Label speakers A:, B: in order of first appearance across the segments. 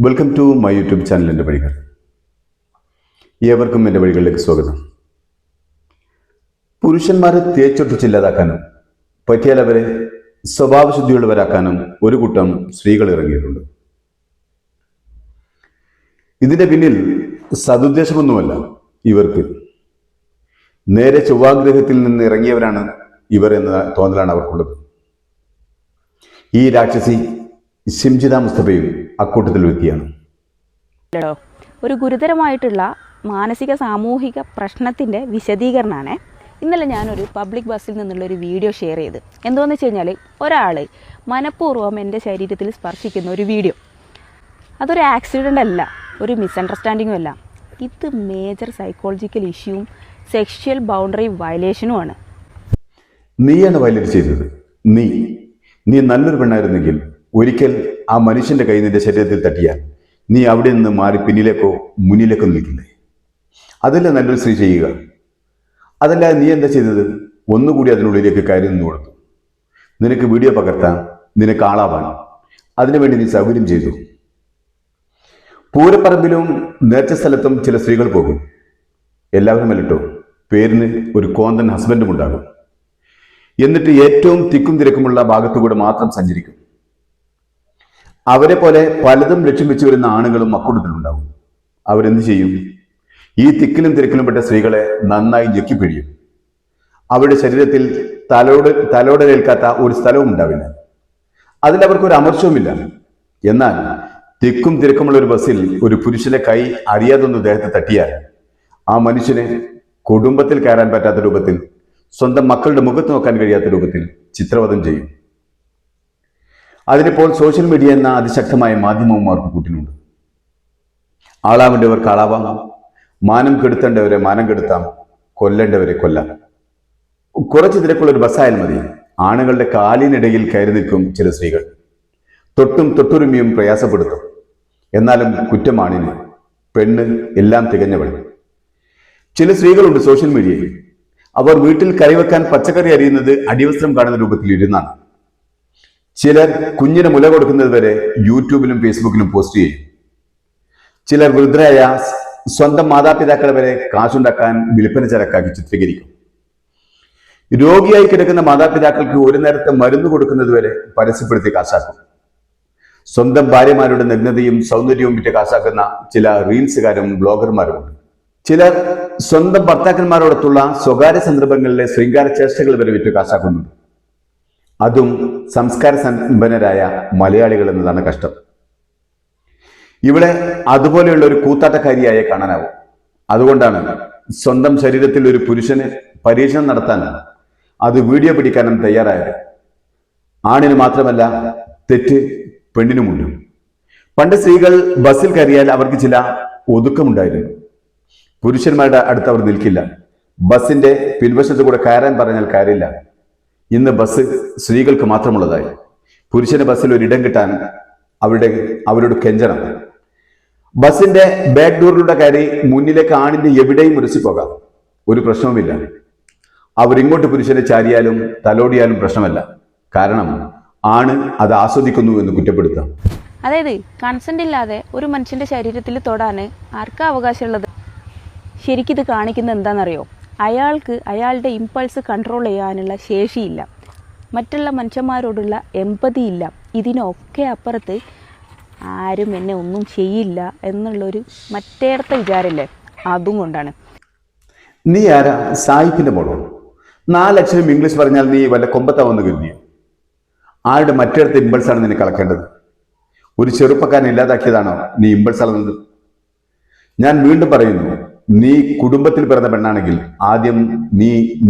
A: Welcome to my YouTube channel എൻ്റെ വഴികൾ. ഏവർക്കും എൻ്റെ വഴികളിലേക്ക് സ്വാഗതം. പുരുഷന്മാരെ തേച്ചൊട്ടിച്ചില്ലാതാക്കാനും പറ്റിയാൽ അവരെ സ്വഭാവശുദ്ധിയുള്ളവരാക്കാനും ഒരു കൂട്ടം സ്ത്രീകൾ ഇറങ്ങിയിട്ടുണ്ട്. ഇതിന്റെ പിന്നിൽ സതുദ്ദേശമൊന്നുമല്ല. ഇവർക്ക് നേരെ ചൊവ്വാഗ്രഹത്തിൽ നിന്ന് ഇറങ്ങിയവരാണ് ഇവർ എന്ന തോന്നലാണ് അവർക്കുള്ളത്. ഈ രാക്ഷസി ഷിംജിത മുസ്തഫയും അക്കൂട്ടത്തിൽ വ്യക്തിയാണ്.
B: ഒരു ഗുരുതരമായിട്ടുള്ള മാനസിക സാമൂഹിക പ്രശ്നത്തിൻ്റെ വിശദീകരണമാണ്. ഇന്നലെ ഞാനൊരു പബ്ലിക് ബസ്സിൽ നിന്നുള്ളൊരു വീഡിയോ ഷെയർ ചെയ്ത്. എന്താണെന്ന് വെച്ച് കഴിഞ്ഞാൽ ഒരാൾ മനഃപൂർവ്വം എൻ്റെ ശരീരത്തിൽ സ്പർശിക്കുന്ന ഒരു വീഡിയോ. അതൊരു ആക്സിഡൻ്റ് അല്ല, ഒരു മിസ്അണ്ടർസ്റ്റാൻഡിങ്ങും അല്ല. ഇത് മേജർ സൈക്കോളജിക്കൽ ഇഷ്യൂവും സെക്ഷൽ ബൗണ്ടറി വയലേഷനുമാണ്.
A: നീയാണ് വയലേറ്റ് ചെയ്തത്. നീ നല്ലൊരു പെണ്ണായിരുന്നെങ്കിൽ ഒരിക്കൽ ആ മനുഷ്യന്റെ കൈ നിന്റെ ശരീരത്തിൽ തട്ടിയാൽ നീ അവിടെ നിന്ന് മാറി പിന്നിലേക്കോ മുന്നിലേക്കോ നിൽക്കില്ലേ? അതല്ല നല്ലൊരു സ്ത്രീ ചെയ്യുക. അതല്ല നീ എന്താ ചെയ്തത്? ഒന്നുകൂടി അതിനുള്ളിലേക്ക് കയറി നിന്ന് കൊടുത്തു. നിനക്ക് വീഡിയോ പകർത്താൻ, നിനക്ക് ആളാവാൻ, അതിനുവേണ്ടി നീ സൗകര്യം ചെയ്തു. പൂരപ്പറമ്പിലും നേർച്ച സ്ഥലത്തും ചില സ്ത്രീകൾ പോകും. എല്ലാവരും അല്ലട്ടോ, പേരിന് ഒരു കോന്തൻ ഹസ്ബൻഡും ഉണ്ടാകും. എന്നിട്ട് ഏറ്റവും തിക്കും തിരക്കുമുള്ള ഭാഗത്തുകൂടെ മാത്രം സഞ്ചരിക്കും. അവരെ പോലെ പലതും ലക്ഷ്യം വെച്ച് വരുന്ന ആണുങ്ങളും അക്കൂട്ടത്തിലുണ്ടാവും. അവരെന്ത് ചെയ്യും? ഈ തിക്കിലും തിരക്കിലും പെട്ട സ്ത്രീകളെ നന്നായി ഞെക്കിപ്പിഴിയും. അവരുടെ ശരീരത്തിൽ തലോടലേൽക്കാത്ത ഒരു സ്ഥലവും ഉണ്ടാവില്ല. അതിൽ അവർക്കൊരു അമർഷവുമില്ല. എന്നാൽ തിക്കും തിരക്കുമുള്ള ഒരു ബസ്സിൽ ഒരു പുരുഷന്റെ കൈ അറിയാതൊന്ന് ദേഹത്തെ തട്ടിയാൽ ആ മനുഷ്യനെ കുടുംബത്തിൽ കയറാൻ പറ്റാത്ത രൂപത്തിൽ, സ്വന്തം മക്കളുടെ മുഖത്ത് നോക്കാൻ കഴിയാത്ത രൂപത്തിൽ ചിത്രവധം ചെയ്യും. അതിനിപ്പോൾ സോഷ്യൽ മീഡിയ എന്ന അതിശക്തമായ മാധ്യമവും അവർക്ക് കൂട്ടിനുണ്ട്. ആളാവേണ്ടവർക്ക് ആളാവാം, മാനം കെടുത്തേണ്ടവരെ മാനം കെടുത്താം, കൊല്ലേണ്ടവരെ കൊല്ലാം. കുറച്ച് തിരക്കുള്ള ഒരു ബസ്സായാൽ മതി, ആണുങ്ങളുടെ കാലിനിടയിൽ കയറി നിൽക്കും ചില സ്ത്രീകൾ. തൊട്ടും തൊട്ടുരുമിയും പ്രയാസപ്പെടുത്തും. എന്നാലും കുറ്റമാണിന്, പെണ്ണ് എല്ലാം തികഞ്ഞവൾ. ചില സ്ത്രീകളുണ്ട് സോഷ്യൽ മീഡിയയിൽ. അവർ വീട്ടിൽ കറിവെക്കാൻ പച്ചക്കറി അരിയുന്നത് അടിവസ്ത്രം കാണുന്ന രൂപത്തിൽ ഇരുന്നാണ്. ചിലർ കുഞ്ഞിന് മുല കൊടുക്കുന്നത് വരെ യൂട്യൂബിലും ഫേസ്ബുക്കിലും പോസ്റ്റ് ചെയ്യും. ചിലർ വൃദ്ധരായ സ്വന്തം മാതാപിതാക്കളെ വരെ കാശുണ്ടാക്കാൻ വിൽപ്പന ചരക്കാക്കി ചിത്രീകരിക്കും. രോഗിയായി കിടക്കുന്ന മാതാപിതാക്കൾക്ക് ഒരു നേരത്തെ മരുന്ന് കൊടുക്കുന്നത് വരെ പരസ്യപ്പെടുത്തി കാശാക്കും. സ്വന്തം ഭാര്യമാരുടെ നഗ്നതയും സൗന്ദര്യവും വിറ്റ് കാശാക്കുന്ന ചില റീൽസുകാരും ബ്ലോഗർമാരുമുണ്ട്. ചിലർ സ്വന്തം ഭർത്താക്കന്മാരോടൊത്തുള്ള സ്വകാര്യ സന്ദർഭങ്ങളിലെ ശൃംഗാര ചേഷ്ടകൾ വരെ വിറ്റ് കാശാക്കുന്നുണ്ട്. അതും സംസ്കാര സമ്പന്നരായ മലയാളികൾ എന്നതാണ് കഷ്ടം. ഇവിടെ അതുപോലെയുള്ള ഒരു കൂത്താട്ടക്കാരിയായി കാണാനാവും. അതുകൊണ്ടാണ് സ്വന്തം ശരീരത്തിൽ ഒരു പുരുഷന് പരീക്ഷണം നടത്താൻ, അത് വീഡിയോ പിടിക്കാനും തയ്യാറായത്. ആണിന് മാത്രമല്ല, തെറ്റ് പെണ്ണിനുമുണ്ട്. പണ്ട് സ്ത്രീകൾ ബസ്സിൽ കയറിയാൽ അവർക്ക് ചില ഒതുക്കമുണ്ടായിരുന്നു. പുരുഷന്മാരുടെ അടുത്ത് അവർ നിൽക്കില്ല. ബസ്സിന്റെ പിൻവശത്ത് കൂടെ കയറാൻ പറഞ്ഞാൽ കയറില്ല. ഇന്ന് ബസ് സ്ത്രീകൾക്ക് മാത്രമുള്ളതായി. പുരുഷന് ബസ്സിൽ ഒരിടം കിട്ടാൻ അവരോട് കെഞ്ചണം. ബസ്സിന്റെ ബാക്ക് ഡോറിലൂടെ കയറി മുന്നിലേക്ക് ആണിന്റെ എവിടെയും ഉരസിപ്പോകാം, ഒരു പ്രശ്നവുമില്ല. അവരിങ്ങോട്ട് പുരുഷനെ ചാരിയാലും തലോടിയാലും പ്രശ്നമല്ല. കാരണം ആണ് അത് ആസ്വദിക്കുന്നു എന്ന് കുറ്റപ്പെടുത്താം.
B: അതായത് കൺസെന്റ് ഇല്ലാതെ ഒരു മനുഷ്യന്റെ ശരീരത്തിൽ തൊടാൻ ആർക്കാ അവകാശമുള്ളത്? ശരിക്കിത് കാണിക്കുന്നത് എന്താണെന്നറിയോ? അയാൾക്ക് അയാളുടെ ഇമ്പൾസ് കൺട്രോൾ ചെയ്യാനുള്ള ശേഷിയില്ല, മറ്റുള്ള മനുഷ്യന്മാരോടുള്ള എമ്പതി ഇല്ല. ഇതിനൊക്കെ അപ്പുറത്ത് ആരും എന്നെ ഒന്നും ചെയ്യില്ല എന്നുള്ളൊരു മറ്റേടത്തെ വിചാരമില്ലേ, അതും കൊണ്ടാണ്.
A: നീ ആരാ? സായിപ്പിന്റെ മോളോ? 4 അക്ഷരം ഇംഗ്ലീഷ് പറഞ്ഞാൽ നീ വല്ല കൊമ്പത്താവെന്ന് കരുതിയോ? ആരുടെ മറ്റേടത്തെ ഇമ്പൾസാണ് നിന്നെ കളക്കേണ്ടത്? ഒരു ചെറുപ്പക്കാരനെ ഇല്ലാതാക്കിയതാണോ നീ ഇമ്പൾസ് അളന്നത്? ഞാൻ വീണ്ടും പറയുന്നു, നീ കുടുംബത്തിൽ പിറന്ന പെണ്ണാണെങ്കിൽ ആദ്യം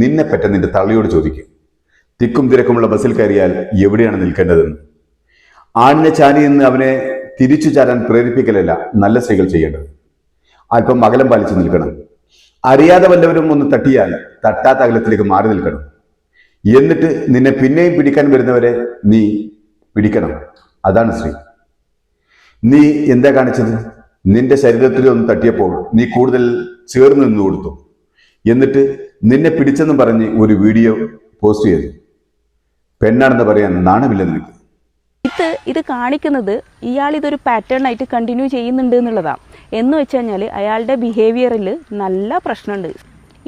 A: നിന്നെ പറ്റ നിന്റെ തള്ളിയോട് ചോദിക്കും. തിക്കും തിരക്കുമുള്ള ബസ്സിൽ കയറിയാൽ എവിടെയാണ് നിൽക്കേണ്ടതെന്ന്. ആണിനെ ചാരി നിന്ന് അവനെ തിരിച്ചു ചാരാൻ പ്രേരിപ്പിക്കലല്ല നല്ല സ്ത്രീകൾ ചെയ്യേണ്ടത്. അല്പം അകലം പാലിച്ചു നിൽക്കണം. അറിയാതെ വല്ലവരും ഒന്ന് തട്ടിയാൽ തട്ടാത്ത അകലത്തിലേക്ക് മാറി നിൽക്കണം. എന്നിട്ട് നിന്നെ പിന്നെയും പിടിക്കാൻ വരുന്നവരെ നീ പിടിക്കണം. അതാണ് സ്ത്രീ. നീ എന്താ കാണിച്ചത്? നിന്റെ ശരീരത്തിൽ ഒന്ന് തട്ടിയപ്പോൾ നീ കൂടുതൽ ചേർന്ന് നിന്ന് കൊടുത്തു. എന്നിട്ട് നിന്നെ പിടിച്ചെന്ന് പറഞ്ഞ് ഒരു വീഡിയോ പോസ്റ്റ് ചെയ്തു. പെണ്ണാണെന്ന് പറയാൻ നാണമില്ല നിനക്ക്.
B: ഇത് കാണിക്കുന്നത് ഇയാൾ ഇതൊരു പാറ്റേൺ ആയിട്ട് കണ്ടിന്യൂ ചെയ്യുന്നുണ്ട് എന്നുള്ളതാണ്. എന്ന് വെച്ച് കഴിഞ്ഞാൽ അയാളുടെ ബിഹേവിയറിൽ നല്ല പ്രശ്നമുണ്ട്.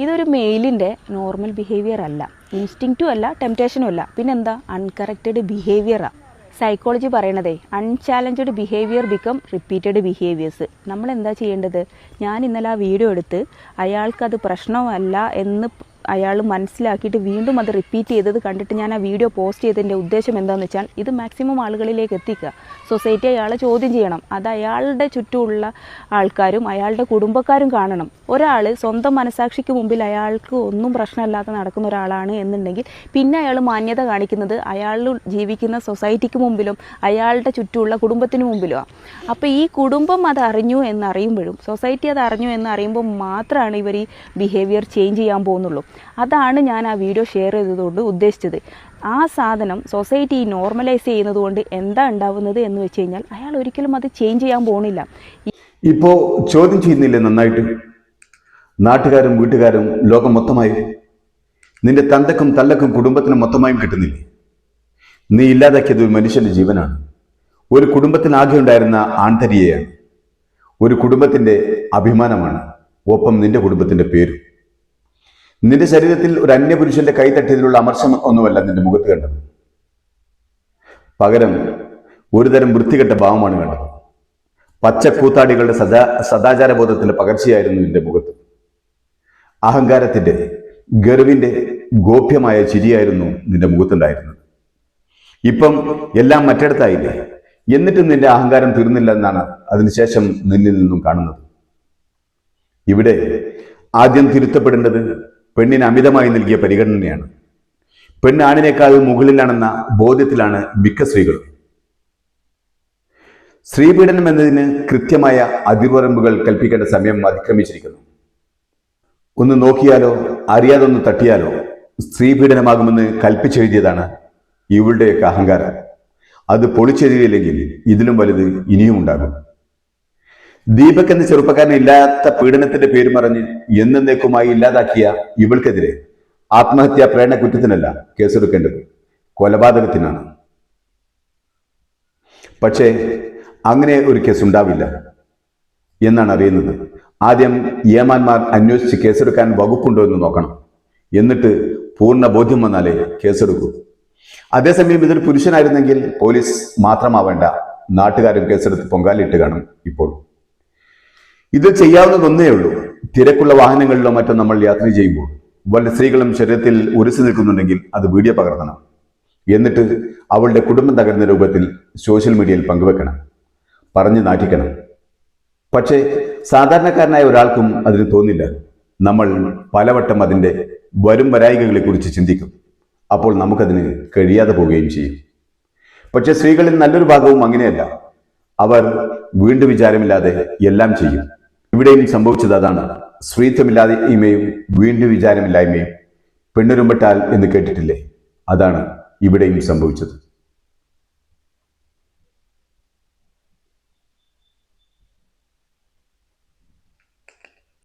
B: ഇതൊരു മെയിലിൻ്റെ നോർമൽ ബിഹേവിയർ അല്ല, ഇൻസ്റ്റിങ്ക്റ്റും അല്ല, ടെംപ്റ്റേഷനും അല്ല, പിന്നെന്താ അൺകറക്റ്റഡ് ബിഹേവിയറാണ്. സൈക്കോളജി പറയണതേ unchallenged behaviour become repeated behaviours. നമ്മൾ എന്താ ചെയ്യേണ്ടത്? ഞാൻ ഇന്നലെ ആ വീഡിയോ എടുത്ത് അയാൾക്കത് പ്രശ്നമല്ല എന്ന് അയാൾ മനസ്സിലാക്കിയിട്ട് വീണ്ടും അത് റിപ്പീറ്റ് ചെയ്തത് കണ്ടിട്ട് ഞാൻ ആ വീഡിയോ പോസ്റ്റ് ചെയ്തതിൻ്റെ ഉദ്ദേശം എന്താണെന്ന് വെച്ചാൽ ഇത് മാക്സിമം ആളുകളിലേക്ക് എത്തിക്കുക. സൊസൈറ്റി അയാളെ ചോദ്യം ചെയ്യണം. അത് അയാളുടെ ചുറ്റുമുള്ള ആൾക്കാരും അയാളുടെ കുടുംബക്കാരും കാണണം. ഒരാൾ സ്വന്തം മനസാക്ഷിക്ക് മുമ്പിൽ അയാൾക്ക് ഒന്നും പ്രശ്നമില്ലാതെ നടക്കുന്ന ഒരാളാണ് എന്നുണ്ടെങ്കിൽ പിന്നെ അയാൾ മാന്യത കാണിക്കുന്നത് അയാൾ ജീവിക്കുന്ന സൊസൈറ്റിക്ക് മുമ്പിലും അയാളുടെ ചുറ്റുമുള്ള കുടുംബത്തിന് മുമ്പിലുമാണ്. അപ്പോൾ ഈ കുടുംബം അത് അറിഞ്ഞു എന്നറിയുമ്പോഴും സൊസൈറ്റി അത് അറിഞ്ഞു എന്നറിയുമ്പോൾ മാത്രമാണ് ഇവർ ഈ ബിഹേവിയർ ചേഞ്ച് ചെയ്യാൻ പോകുന്നുള്ളൂ. അതാണ് ഞാൻ ആ വീഡിയോ ഷെയർ ചെയ്തതുകൊണ്ട് ഉദ്ദേശിച്ചത്. ആ സാധനം സൊസൈറ്റി നോർമലൈസ് ചെയ്യുന്നത് കൊണ്ട് എന്താ ഉണ്ടാവുന്നത് എന്ന് വെച്ച് കഴിഞ്ഞാൽ അയാൾ ഒരിക്കലും അത് ചേഞ്ച് ചെയ്യാൻ പോകുന്നില്ല.
A: ഇപ്പോൾ ചോദ്യം ചെയ്യുന്നില്ലേ നന്നായിട്ട്? നാട്ടുകാരും വീട്ടുകാരും ലോകം മൊത്തമായും നിന്റെ തന്തക്കും തള്ളക്കും കുടുംബത്തിനും മൊത്തമായും കിട്ടുന്നില്ലേ? നീ ഇല്ലാതാക്കിയത് ഒരു മനുഷ്യന്റെ ജീവനാണ്. ഒരു കുടുംബത്തിനാകെ ഉണ്ടായിരുന്ന ആൺതരിയെയാണ്. ഒരു കുടുംബത്തിന്റെ അഭിമാനമാണ്. ഒപ്പം നിന്റെ കുടുംബത്തിന്റെ പേരും. നിന്റെ ശരീരത്തിൽ ഒരു അന്യപുരുഷന്റെ കൈ തട്ടിയതിലുള്ള അമർഷം ഒന്നുമല്ല നിന്റെ മുഖത്ത് കണ്ടത്. പകരം ഒരുതരം വൃത്തികെട്ട ഭാവമാണ് കണ്ടത്. പച്ചക്കൂത്താടികളുടെ സദാചാരബോധത്തിന്റെ പകർച്ചയായിരുന്നു നിന്റെ മുഖത്ത്. അഹങ്കാരത്തിന്റെ, ഗർവിന്റെ ഗോപ്യമായ ചിരിയായിരുന്നു നിന്റെ മുഖത്തുണ്ടായിരുന്നത്. ഇപ്പം എല്ലാം മറ്റിടത്തായില്ലേ? എന്നിട്ടും നിന്റെ അഹങ്കാരം തീർന്നില്ല എന്നാണ് അതിനുശേഷം നിന്നിൽ നിന്നും കാണുന്നത്. ഇവിടെ ആദ്യം തിരുത്തപ്പെടേണ്ടത് പെണ്ണിന് അമിതമായി നൽകിയ പരിഗണനയാണ്. പെണ്ണ് ആണിനേക്കാൾ മുകളിലാണെന്ന ബോധ്യത്തിലാണ് മിക്ക സ്ത്രീകളും. സ്ത്രീപീഡനം എന്നതിന് കൃത്യമായ അതിർവരമ്പുകൾ കൽപ്പിക്കേണ്ട സമയം അതിക്രമിച്ചിരിക്കുന്നു. ഒന്ന് നോക്കിയാലോ അറിയാതെ ഒന്ന് തട്ടിയാലോ സ്ത്രീപീഡനമാകുമെന്ന് കൽപ്പിച്ചെഴുതിയതാണ് ഇവളുടെയൊക്കെ അഹങ്കാരം. അത് പൊളിച്ചെഴുതിയില്ലെങ്കിൽ ഇതിലും വലുത് ഇനിയും ഉണ്ടാകും. ദീപക് എന്ന ചെറുപ്പക്കാരനെ ഇല്ലാത്ത പീഡനത്തിന്റെ പേര് പറഞ്ഞ് എന്നേക്കുമായി ഇല്ലാതാക്കിയ ഇവൾക്കെതിരെ ആത്മഹത്യാ പ്രേരണ കുറ്റത്തിനല്ല കേസെടുക്കേണ്ടത്, കൊലപാതകത്തിനാണ്. പക്ഷേ അങ്ങനെ ഒരു കേസ് ഉണ്ടാവില്ല എന്നാണ് അറിയുന്നത്. ആദ്യം ഏമാന്മാർ അന്വേഷിച്ച് കേസെടുക്കാൻ വകുപ്പുണ്ടോ എന്ന് നോക്കണം. എന്നിട്ട് പൂർണ്ണ ബോധ്യം വന്നാലേ കേസെടുക്കൂ. അതേസമയം ഇതൊരു പുരുഷനായിരുന്നെങ്കിൽ പോലീസ് മാത്രമാവേണ്ട, നാട്ടുകാരും കേസെടുത്ത് പൊങ്കാലിട്ട് കാണും. ഇപ്പോൾ ഇത് ചെയ്യാവുന്നതൊന്നേ ഉള്ളൂ. തിരക്കുള്ള വാഹനങ്ങളിലോ മറ്റോ നമ്മൾ യാത്ര ചെയ്യുമ്പോൾ വല്ല സ്ത്രീകളും ശരീരത്തിൽ ഉരച്ചു നിൽക്കുന്നുണ്ടെങ്കിൽ അത് വീഡിയോ പകർത്തണം. എന്നിട്ട് അവളുടെ കുടുംബം തകർന്ന രൂപത്തിൽ സോഷ്യൽ മീഡിയയിൽ പങ്കുവെക്കണം, പറഞ്ഞ് നാട്ടിക്കണം. പക്ഷേ സാധാരണക്കാരനായ ഒരാൾക്കും അതിന് തോന്നില്ല. നമ്മൾ പലവട്ടം അതിൻ്റെ വരും വരായികകളെ കുറിച്ച് ചിന്തിക്കും. അപ്പോൾ നമുക്കതിന് കഴിയാതെ പോവുകയും ചെയ്യും. പക്ഷെ സ്ത്രീകളിൽ നല്ലൊരു ഭാഗവും അങ്ങനെയല്ല. അവർ വീണ്ടും വിചാരമില്ലാതെ എല്ലാം ചെയ്യും. ഇവിടെയും സംഭവിച്ചത് അതാണ്. സ്ത്രീത്വമില്ലായ്മയും വീണ്ടും വിചാരമില്ലായ്മയും പെണ്ണുരുമ്പട്ടാൽ എന്ന് കേട്ടിട്ടില്ലേ? അതാണ് ഇവിടെയും സംഭവിച്ചത്.